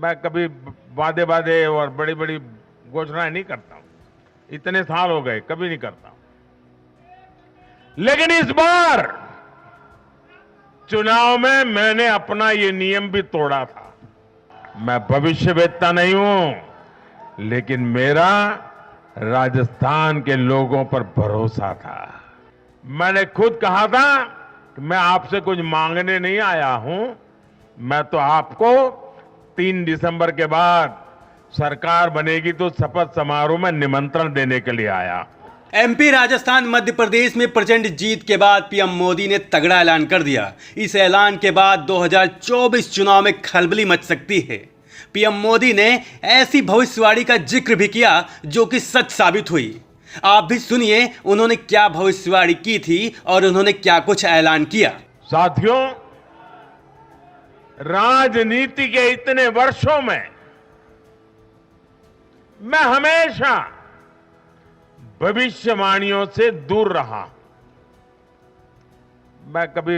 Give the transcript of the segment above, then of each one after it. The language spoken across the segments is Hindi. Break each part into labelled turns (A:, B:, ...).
A: मैं कभी वादे वादे और बड़ी बड़ी घोषणाएं नहीं करता हूं। इतने साल हो गए, कभी नहीं करता हूं। लेकिन इस बार चुनाव में मैंने अपना ये नियम भी तोड़ा था। मैं भविष्यवेत्ता नहीं हूं, लेकिन मेरा राजस्थान के लोगों पर भरोसा था। मैंने खुद कहा था कि मैं आपसे कुछ मांगने नहीं आया हूं, मैं तो आपको 3 दिसंबर के बाद सरकार बनेगी तो शपथ समारोह में निमंत्रण देने के लिए आया।
B: एमपी, राजस्थान, मध्य प्रदेश में प्रचंड जीत के बाद पीएम मोदी ने तगड़ा ऐलान कर दिया। इस ऐलान के बाद 2024 चुनाव में खलबली मच सकती है। पीएम मोदी ने ऐसी भविष्यवाणी का जिक्र भी किया जो कि सच साबित हुई। आप भी सुनिए उन्होंने क्या भविष्यवाणी की थी और उन्होंने क्या कुछ ऐलान किया।
A: साथियों, राजनीति के इतने वर्षों में मैं हमेशा भविष्यवाणियों से दूर रहा। मैं कभी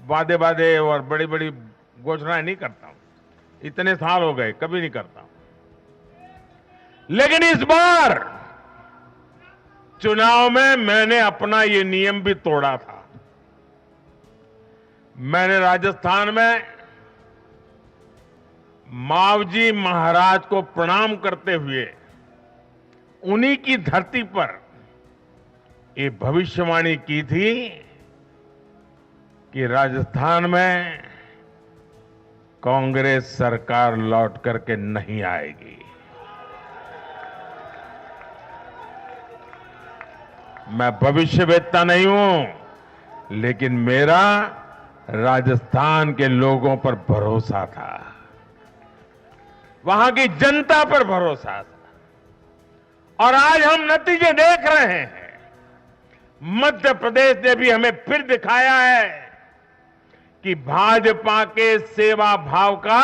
A: वादे वादे और बड़ी बड़ी घोषणाएं नहीं करता हूं। इतने साल हो गए, कभी नहीं करता हूं। लेकिन इस बार चुनाव में मैंने अपना ये नियम भी तोड़ा था। मैंने राजस्थान में मावजी महाराज को प्रणाम करते हुए उन्हीं की धरती पर ये भविष्यवाणी की थी कि राजस्थान में कांग्रेस सरकार लौट करके नहीं आएगी। मैं भविष्यवेत्ता नहीं हूं, लेकिन मेरा राजस्थान के लोगों पर भरोसा था, वहां की जनता पर भरोसा था। और आज हम नतीजे देख रहे हैं। मध्य प्रदेश ने भी हमें फिर दिखाया है कि भाजपा के सेवा भाव का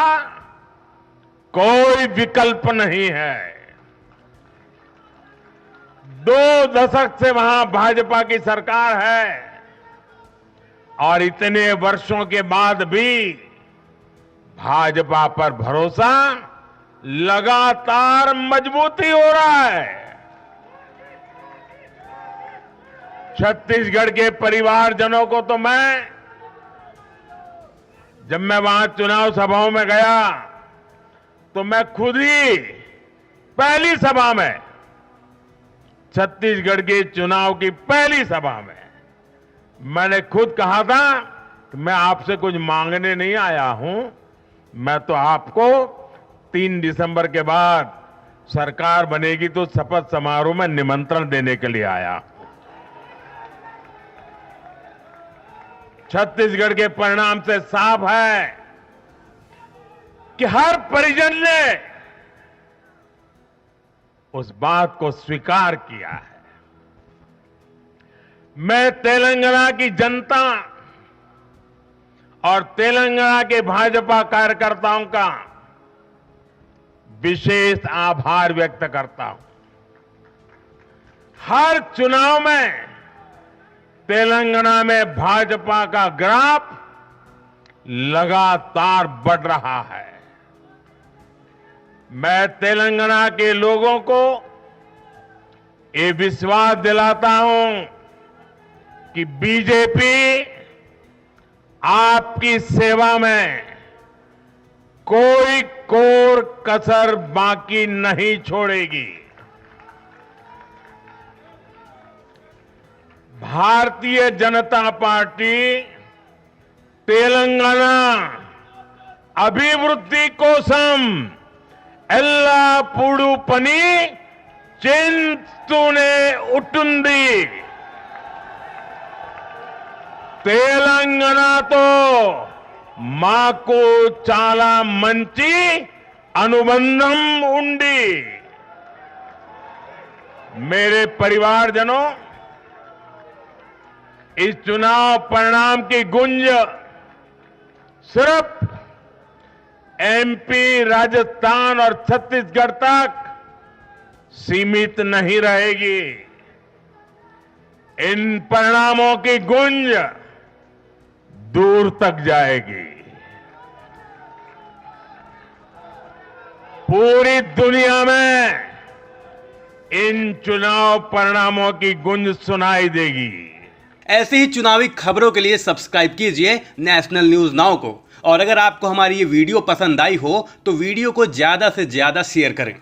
A: कोई विकल्प नहीं है। 2 दशक से वहां भाजपा की सरकार है और इतने वर्षों के बाद भी भाजपा पर भरोसा लगातार मजबूती हो रहा है। छत्तीसगढ़ के परिवारजनों को तो जब मैं वहां चुनाव सभाओं में गया तो मैं खुद ही पहली सभा में, छत्तीसगढ़ के चुनाव की पहली सभा में मैंने खुद कहा था कि मैं आपसे कुछ मांगने नहीं आया हूं, मैं तो आपको 3 दिसंबर के बाद सरकार बनेगी तो शपथ समारोह में निमंत्रण देने के लिए आया। छत्तीसगढ़ के परिणाम से साफ है कि हर परिजन ने उस बात को स्वीकार किया है। मैं तेलंगाना की जनता और तेलंगाना के भाजपा कार्यकर्ताओं का विशेष आभार व्यक्त करता हूं। हर चुनाव में तेलंगाना में भाजपा का ग्राफ लगातार बढ़ रहा है। मैं तेलंगाना के लोगों को ये विश्वास दिलाता हूं कि बीजेपी आपकी सेवा में कोई कोर कसर बाकी नहीं छोड़ेगी। भारतीय जनता पार्टी तेलंगाना अभिवृद्धि कोसम एल्लापूडू पनी चिंतूने उटुंदी। తెలంగాణతో మాకు చాలా మంచి अनुबंधम ఉండి। मेरे परिवारजनों, इस चुनाव परिणाम की गुंज सिर्फ एमपी, राजस्थान और छत्तीसगढ़ तक सीमित नहीं रहेगी। इन परिणामों की गुंज दूर तक जाएगी। पूरी दुनिया में इन चुनाव परिणामों की गूंज सुनाई देगी।
B: ऐसे ही चुनावी खबरों के लिए सब्सक्राइब कीजिए नेशनल न्यूज नाउ को। और अगर आपको हमारी ये वीडियो पसंद आई हो तो वीडियो को ज्यादा से ज्यादा शेयर करें।